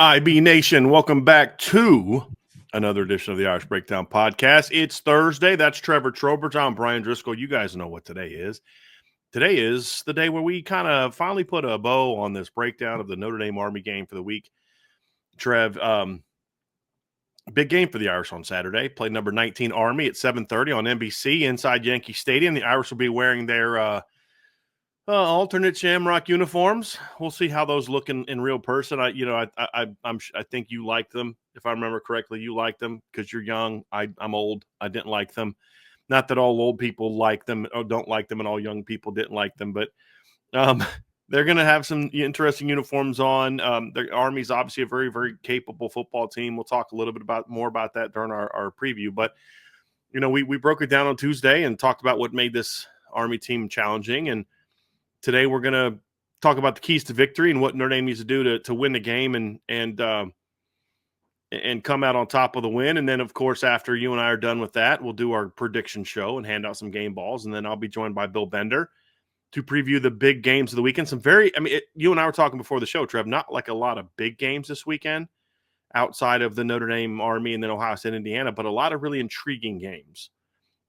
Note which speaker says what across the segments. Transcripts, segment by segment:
Speaker 1: IB Nation, welcome back to another edition of the Irish Breakdown Podcast. It's Thursday. That's Trevor Trowbridge. I'm Brian Driscoll. You guys know what today is. Today is the day where we kind of finally put a bow on this breakdown of the Notre Dame Army game for the week. Trev, big game for the Irish on Saturday. Played number 19 Army at 7:30 on NBC inside Yankee Stadium. The Irish will be wearing their alternate Shamrock uniforms. We'll see how those look in real person. I think you like them. If I remember correctly, you like them because you're young. I'm old. I didn't like them. Not that all old people like them or don't like them, and all young people didn't like them. But they're going to have some interesting uniforms on. The Army's obviously a very, very capable football team. We'll talk a little bit more about that during our preview. But we broke it down on Tuesday and talked about what made this Army team challenging. And today we're going to talk about the keys to victory and what Notre Dame needs to do to win the game and come out on top of the win. And then, of course, after you and I are done with that, we'll do our prediction show and hand out some game balls. And then I'll be joined by Bill Bender to preview the big games of the weekend. You and I were talking before the show, Trev, not like a lot of big games this weekend outside of the Notre Dame Army and then Ohio State, Indiana, but a lot of really intriguing games.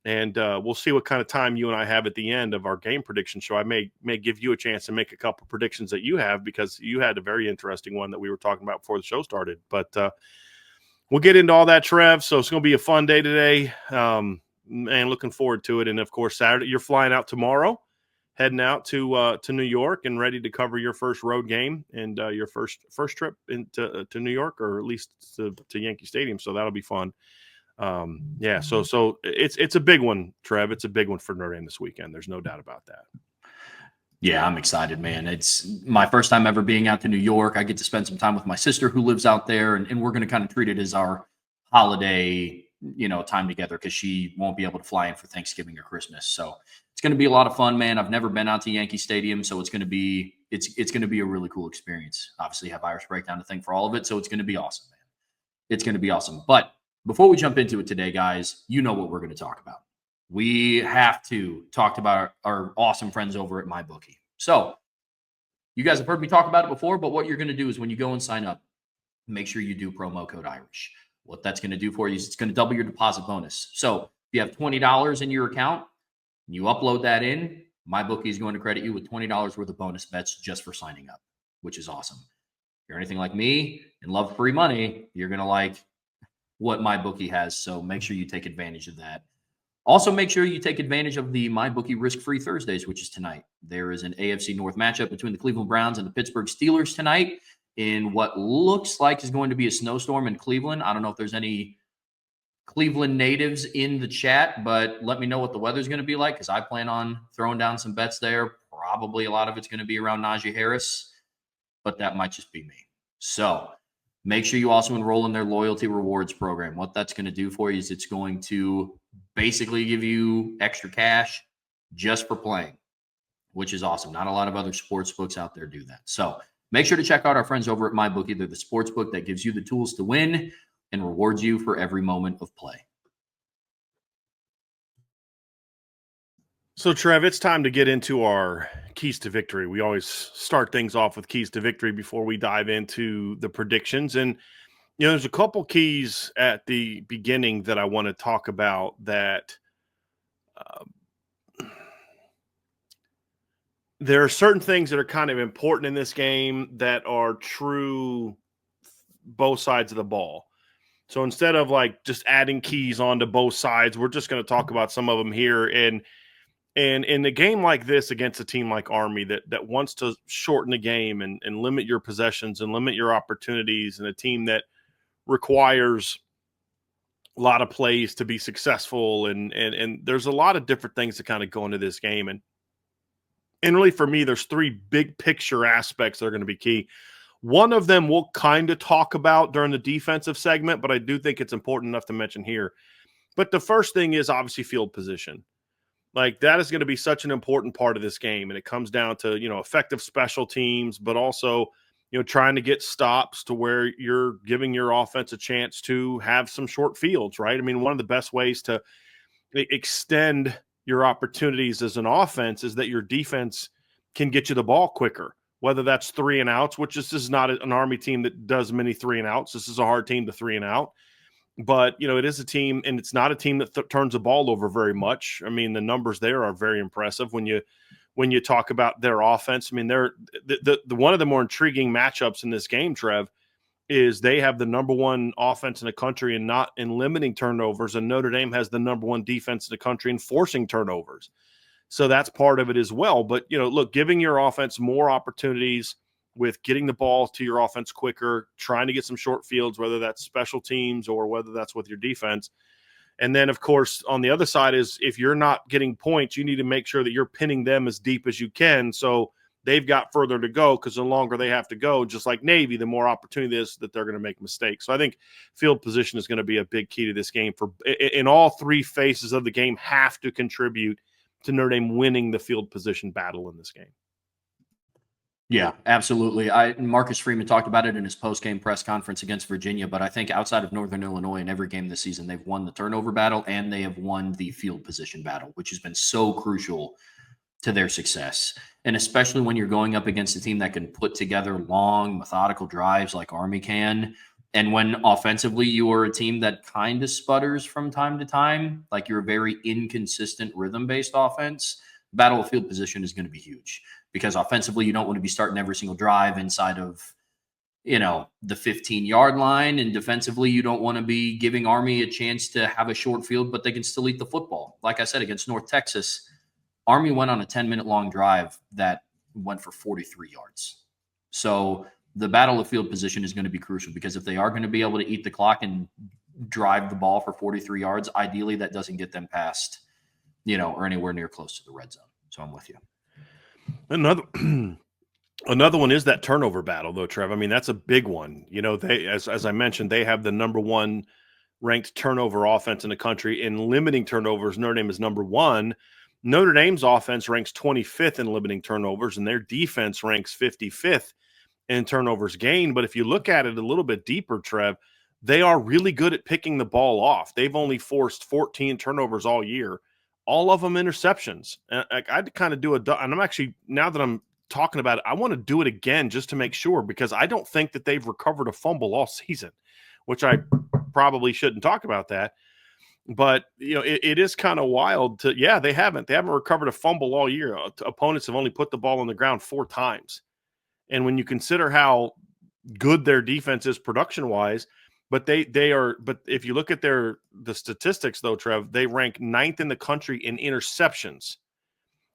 Speaker 1: And we'll see what kind of time you and I have at the end of our game prediction show. I may give you a chance to make a couple predictions that you have because you had a very interesting one that we were talking about before the show started. But we'll get into all that, Trev. So it's going to be a fun day today, and looking forward to it. And, of course, Saturday, you're flying out tomorrow, heading out to New York and ready to cover your first road game and your first trip to New York, or at least to Yankee Stadium. So that'll be fun. So it's a big one, Trev. It's a big one for Notre Dame this weekend. There's no doubt about that.
Speaker 2: Yeah, I'm excited, man. It's my first time ever being out to New York. I get to spend some time with my sister who lives out there, and we're going to kind of treat it as our holiday, time together because she won't be able to fly in for Thanksgiving or Christmas. So it's going to be a lot of fun, man. I've never been out to Yankee Stadium, so it's going to be a really cool experience. Obviously, have Irish Breakdown to thank for all of it, so it's going to be awesome, man. It's going to be awesome. But before we jump into it today, guys, you know what we're going to talk about. We have to talk about our awesome friends over at MyBookie. So you guys have heard me talk about it before, but what you're going to do is when you go and sign up, make sure you do promo code Irish. What that's going to do for you is it's going to double your deposit bonus. So if you have $20 in your account, and you upload that in, MyBookie is going to credit you with $20 worth of bonus bets just for signing up, which is awesome. If you're anything like me and love free money, you're going to like what MyBookie has. So make sure you take advantage of that. Also, make sure you take advantage of the MyBookie Risk-Free Thursdays, which is tonight. There is an AFC North matchup between the Cleveland Browns and the Pittsburgh Steelers tonight in what looks like is going to be a snowstorm in Cleveland. I don't know if there's any Cleveland natives in the chat, but let me know what the weather's going to be like because I plan on throwing down some bets there. Probably a lot of it's going to be around Najee Harris, but that might just be me. So make sure you also enroll in their loyalty rewards program. What that's going to do for you is it's going to basically give you extra cash just for playing, which is awesome. Not a lot of other sports books out there do that. So make sure to check out our friends over at MyBookie. They're the sports book that gives you the tools to win and rewards you for every moment of play.
Speaker 1: So, Trev, it's time to get into our keys to victory. We always start things off with keys to victory before we dive into the predictions. And, there's a couple keys at the beginning that I want to talk about that there are certain things that are kind of important in this game that are true both sides of the ball. So instead of like just adding keys onto both sides, we're just going to talk about some of them here. And in a game like this against a team like Army that wants to shorten the game and limit your possessions and limit your opportunities, and a team that requires a lot of plays to be successful, and there's a lot of different things that kind of go into this game. And really for me, there's three big picture aspects that are going to be key. One of them we'll kind of talk about during the defensive segment, but I do think it's important enough to mention here. But the first thing is obviously field position. Like, that is going to be such an important part of this game. And it comes down to, effective special teams, but also, trying to get stops to where you're giving your offense a chance to have some short fields, right? I mean, one of the best ways to extend your opportunities as an offense is that your defense can get you the ball quicker, whether that's 3 and outs, which this is not an Army team that does many 3 and outs. This is a hard team to 3 and out. But, it is a team, and it's not a team that turns the ball over very much. I mean, the numbers there are very impressive when you talk about their offense. I mean, they're the one of the more intriguing matchups in this game, Trev, is they have the number one offense in the country and not in limiting turnovers, and Notre Dame has the number one defense in the country in forcing turnovers. So that's part of it as well. But, look, giving your offense more opportunities with getting the ball to your offense quicker, trying to get some short fields, whether that's special teams or whether that's with your defense. And then, of course, on the other side is if you're not getting points, you need to make sure that you're pinning them as deep as you can. So they've got further to go, because the longer they have to go, just like Navy, the more opportunity is that they're going to make mistakes. So I think field position is going to be a big key to this game. In all three phases of the game have to contribute to Notre Dame winning the field position battle in this game.
Speaker 2: Yeah, absolutely. Marcus Freeman talked about it in his post-game press conference against Virginia, but I think outside of Northern Illinois, in every game this season, they've won the turnover battle and they have won the field position battle, which has been so crucial to their success. And especially when you're going up against a team that can put together long, methodical drives like Army can, and when offensively you are a team that kind of sputters from time to time, like you're a very inconsistent rhythm-based offense, battle of field position is going to be huge, because offensively you don't want to be starting every single drive inside of, the 15-yard line, and defensively you don't want to be giving Army a chance to have a short field, but they can still eat the football. Like I said, against North Texas, Army went on a 10-minute long drive that went for 43 yards. So the battle of field position is going to be crucial, because if they are going to be able to eat the clock and drive the ball for 43 yards, ideally that doesn't get them past, or anywhere near close to the red zone. So I'm with you.
Speaker 1: Another one is that turnover battle, though, Trev. I mean, that's a big one. They, as I mentioned, they have the number one ranked turnover offense in the country. In limiting turnovers, Notre Dame is number one. Notre Dame's offense ranks 25th in limiting turnovers, and their defense ranks 55th in turnovers gained. But if you look at it a little bit deeper, Trev, they are really good at picking the ball off. They've only forced 14 turnovers all year, all of them interceptions. I'd kind of do and I'm actually, now that I'm talking about it, I want to do it again just to make sure, because I don't think that they've recovered a fumble all season, which I probably shouldn't talk about that. But, it is kind of wild they haven't recovered a fumble all year. Opponents have only put the ball on the ground 4 times. And when you consider how good their defense is production wise, but if you look at the statistics though, Trev, they rank 9th in the country in interceptions.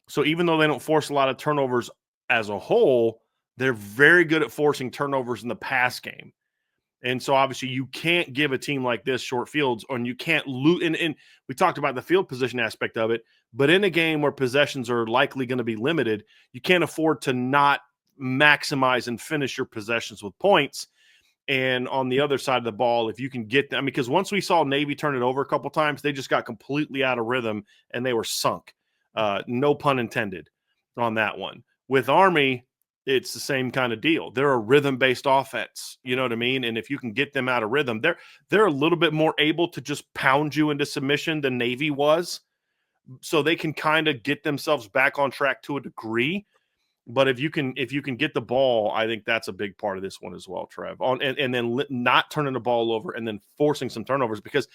Speaker 1: So even though they don't force a lot of turnovers as a whole, they're very good at forcing turnovers in the pass game. And so obviously you can't give a team like this short fields, and you can't lose. And we talked about the field position aspect of it, but in a game where possessions are likely going to be limited, you can't afford to not maximize and finish your possessions with points. And on the other side of the ball, if you can get them, because once we saw Navy turn it over a couple times, they just got completely out of rhythm and they were sunk. No pun intended on that one. With Army, it's the same kind of deal. They're a rhythm-based offense. You know what I mean? And if you can get them out of rhythm, they're a little bit more able to just pound you into submission than Navy was. So they can kind of get themselves back on track to a degree. But if you can get the ball, I think that's a big part of this one as well, Trev. And then not turning the ball over and then forcing some turnovers, because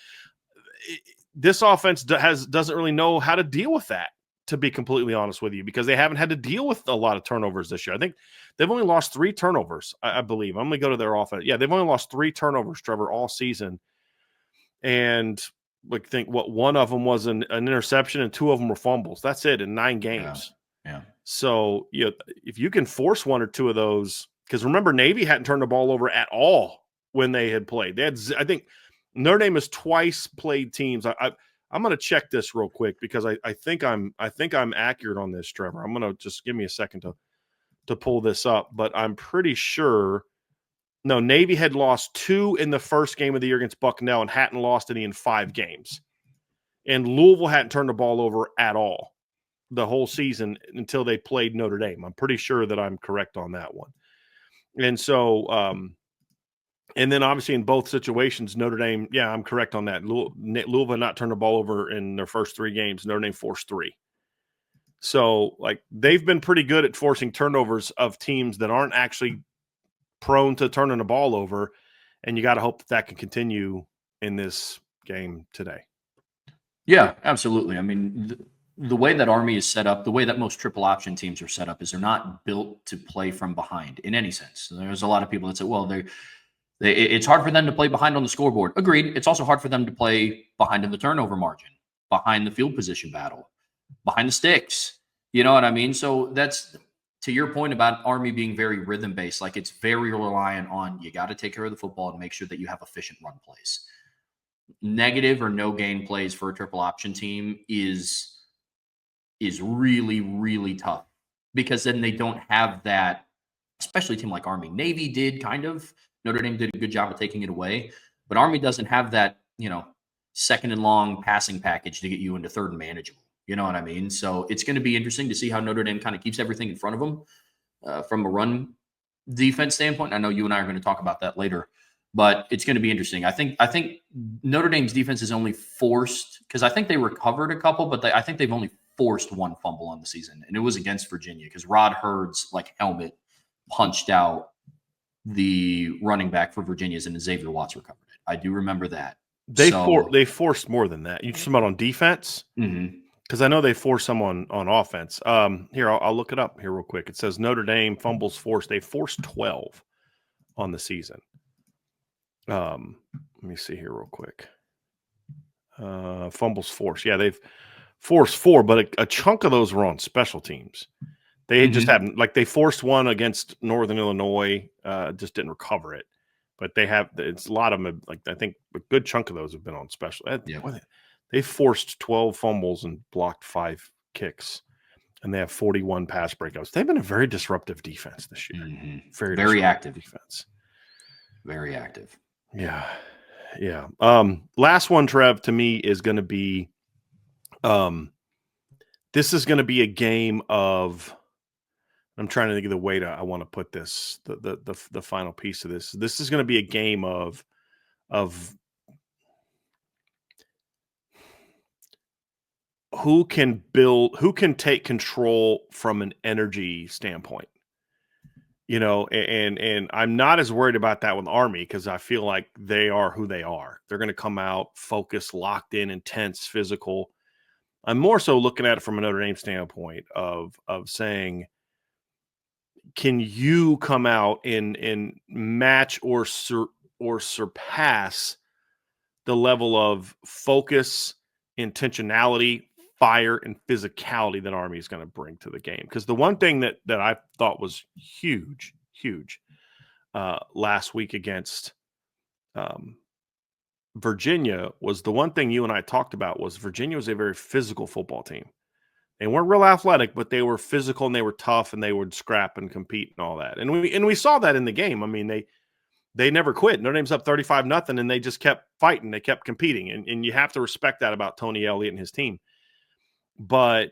Speaker 1: this offense doesn't really know how to deal with that, to be completely honest with you, because they haven't had to deal with a lot of turnovers this year. I think they've only lost 3 turnovers, I believe. I'm going to go to their offense. Yeah, they've only lost 3 turnovers, Trevor, all season. And one of them was an interception and 2 of them were fumbles. That's it in 9 games.
Speaker 2: Yeah.
Speaker 1: So, if you can force 1 or 2 of those, because remember, Navy hadn't turned the ball over at all when they had played. I think Notre Dame has twice played teams. I'm going to check this real quick, because I think I'm accurate on this, Trevor. I'm going to just give me a second to pull this up, but I'm pretty sure. No, Navy had lost 2 in the first game of the year against Bucknell and hadn't lost any in 5 games. And Louisville hadn't turned the ball over at all the whole season until they played Notre Dame. I'm pretty sure that I'm correct on that one. And so, and then obviously in both situations, Notre Dame, yeah, I'm correct on that. Louisville not turned the ball over in their first 3 games. Notre Dame forced 3. So, like, they've been pretty good at forcing turnovers of teams that aren't actually prone to turning the ball over, and you got to hope that that can continue in this game today.
Speaker 2: Yeah, absolutely. I mean, the way that Army is set up, the way that most triple option teams are set up, is they're not built to play from behind in any sense. There's a lot of people that say, well, it's hard for them to play behind on the scoreboard. Agreed. It's also hard for them to play behind in the turnover margin, behind the field position battle, behind the sticks. You know what I mean? So that's to your point about Army being very rhythm based. Like, it's very reliant on, you got to take care of the football and make sure that you have efficient run plays. Negative or no gain plays for a triple option team is really, really tough, because then they don't have that, especially a team like Army. Navy did kind of. Notre Dame did a good job of taking it away, but Army doesn't have that, second and long passing package to get you into third and manageable. You know what I mean? So it's going to be interesting to see how Notre Dame kind of keeps everything in front of them from a run defense standpoint. I know you and I are going to talk about that later, but it's going to be interesting. I think Notre Dame's defense is only forced, because I think they recovered a couple, but I think they've only forced one fumble on the season, and it was against Virginia, because Rod Hurd's helmet punched out the running back for Virginia's, and Xavier Watts recovered it. I do remember that.
Speaker 1: They forced more than that. You just about on defense? Because I know they forced some on offense. Here, I'll look it up here real quick. It says Notre Dame fumbles forced. They forced 12 on the season. Let me see here real quick. Fumbles forced. Yeah, they've forced 4, but a chunk of those were on special teams. They just haven't, they forced one against Northern Illinois, just didn't recover it. But it's a lot of them, I think a good chunk of those have been on special. They forced 12 fumbles and blocked 5 kicks, and they have 41 pass breakouts. They've been a very disruptive defense this year.
Speaker 2: Very active
Speaker 1: defense.
Speaker 2: Very active.
Speaker 1: Yeah. Yeah. Last one, Trev, to me is going to be, this is going to be a game of, I'm trying to think of the way I want to put this, the final piece of this. This is going to be a game of who can take control from an energy standpoint. And I'm not as worried about that with Army, because I feel like they are who they are. They're going to come out focused, locked in, intense, physical. I'm more so looking at it from a Notre Dame standpoint of saying, can you come out and match or surpass the level of focus, intentionality, fire, and physicality that Army is going to bring to the game? Because the one thing that I thought was huge last week against Virginia was, the one thing you and I talked about was Virginia was a very physical football team. They weren't real athletic, but they were physical and they were tough and they would scrap and compete and all that. And we saw that in the game. I mean, they never quit. Notre Dame's up 35-0, and they just kept fighting. They kept competing. And you have to respect that about Tony Elliott and his team. But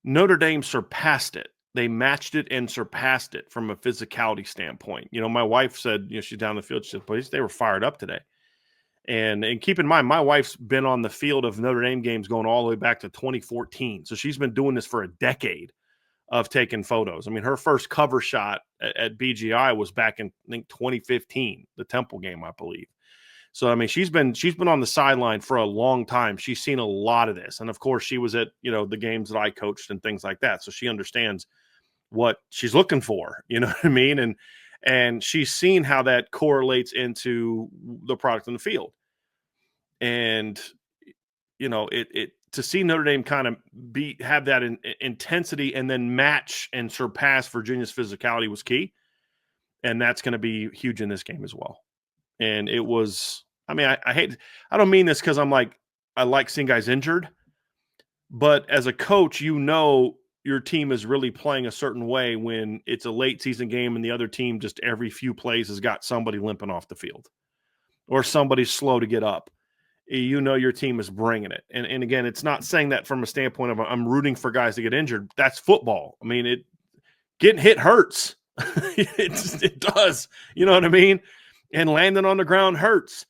Speaker 1: Notre Dame surpassed it. They matched it and surpassed it from a physicality standpoint. My wife said, she's down the field. She said, "Boys, they were fired up today." And keep in mind, my wife's been on the field of Notre Dame games going all the way back to 2014. So she's been doing this for a decade of taking photos. I mean, her first cover shot at BGI was back in, I think, 2015, the Temple game, I believe. So, I mean, she's been on the sideline for a long time. She's seen a lot of this. And of course, she was at, the games that I coached and things like that. So she understands what she's looking for, you know what I mean? And she's seen how that correlates into the product in the field. And, to see Notre Dame kind of have that intensity and then match and surpass Virginia's physicality was key. And that's going to be huge in this game as well. And it was, I mean, I don't mean this because I like seeing guys injured, but as a coach, your team is really playing a certain way when it's a late season game and the other team just every few plays has got somebody limping off the field or somebody's slow to get up. Your team is bringing it. And again, it's not saying that from a standpoint of I'm rooting for guys to get injured. That's football. I mean, getting hit hurts. It does. You know what I mean? And landing on the ground hurts.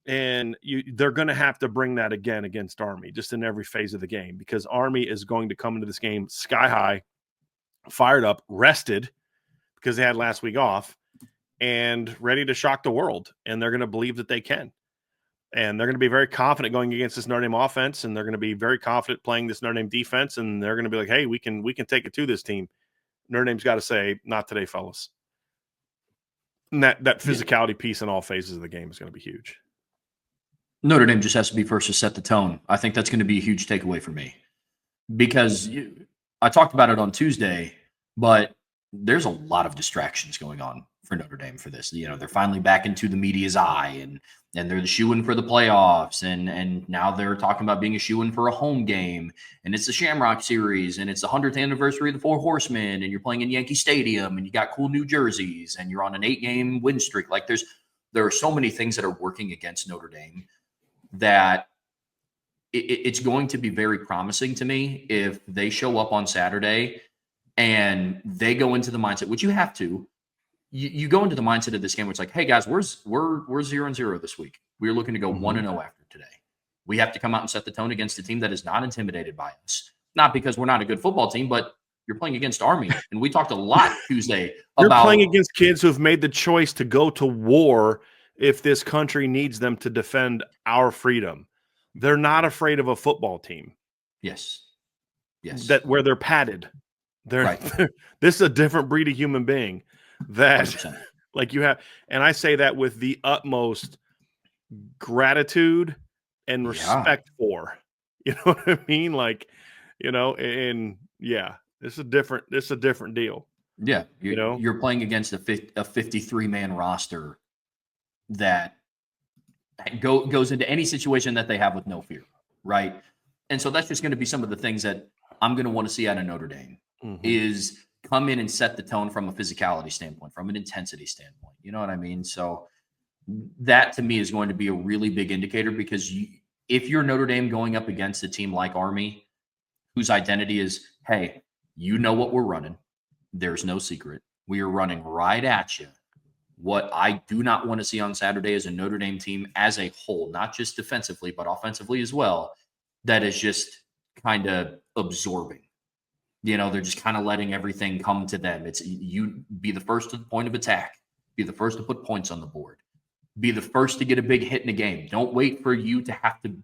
Speaker 1: And they're going to have to bring that again against Army, just in every phase of the game, because Army is going to come into this game sky high, fired up, rested because they had last week off, and ready to shock the world. And they're going to believe that they can. And they're going to be very confident going against this Notre Dame offense, and they're going to be very confident playing this Notre Dame defense, and they're going to be like, hey, we can take it to this team. Notre Dame's got to say, not today, fellas. And that physicality piece in all phases of the game is going to be huge.
Speaker 2: Notre Dame just has to be first to set the tone. I think that's going to be a huge takeaway for me, because I talked about it on Tuesday, but there's a lot of distractions going on for Notre Dame for this. They're finally back into the media's eye, and they're the shoo-in for the playoffs, and now they're talking about being a shoo-in for a home game, and it's the Shamrock Series, and it's the 100th anniversary of the Four Horsemen, and you're playing in Yankee Stadium, and you got cool new jerseys, and you're on an 8-game win streak. Like, there are so many things that are working against Notre Dame that it's going to be very promising to me if they show up on Saturday and they go into the mindset, which you have to. You go into the mindset of this game where it's like, hey guys, we're 0-0 this week. We're looking to go 1-0 after today. We have to come out and set the tone against a team that is not intimidated by us. Not because we're not a good football team, but you're playing against Army. And we talked a lot Tuesday about
Speaker 1: you're playing against kids who've made the choice to go to war if this country needs them to defend our freedom. They're not afraid of a football team.
Speaker 2: Yes.
Speaker 1: Where they're padded.
Speaker 2: Right.
Speaker 1: This is a different breed of human being that
Speaker 2: 100%.
Speaker 1: like you have. And I say that with the utmost gratitude and respect for, you know what I mean? Like, and yeah, this is a different deal.
Speaker 2: Yeah. You're playing against a 53-man roster that goes into any situation that they have with no fear, right? And so that's just going to be some of the things that I'm going to want to see out of Notre Dame is come in and set the tone from a physicality standpoint, from an intensity standpoint. You know what I mean? So that to me is going to be a really big indicator, because if you're Notre Dame going up against a team like Army, whose identity is, hey, you know what we're running. There's no secret. We are running right at you. What I do not want to see on Saturday is a Notre Dame team as a whole, not just defensively, but offensively as well, that is just kind of absorbing. They're just kind of letting everything come to them. It's you be the first to the point of attack, be the first to put points on the board, be the first to get a big hit in a game. Don't wait for you to have to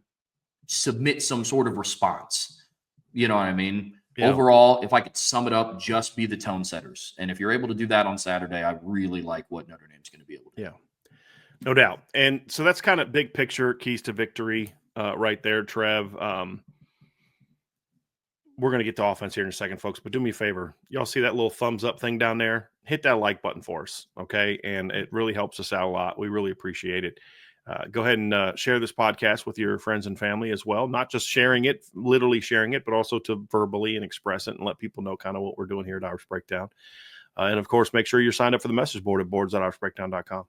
Speaker 2: submit some sort of response. You know what I mean? Yeah. Overall, if I could sum it up, just be the tone setters. And if you're able to do that on Saturday, I really like what Notre Dame's going to be able to do.
Speaker 1: Yeah, no doubt. And so that's kind of big picture keys to victory right there, Trev. We're going to get to offense here in a second, folks, but do me a favor. Y'all see that little thumbs up thing down there? Hit that like button for us, okay? And it really helps us out a lot. We really appreciate it. Go ahead and share this podcast with your friends and family as well. Not just sharing it, literally sharing it, but also to verbally and express it and let people know kind of what we're doing here at Irish Breakdown. And, of course, make sure you're signed up for the message board at boards.irishbreakdown.com.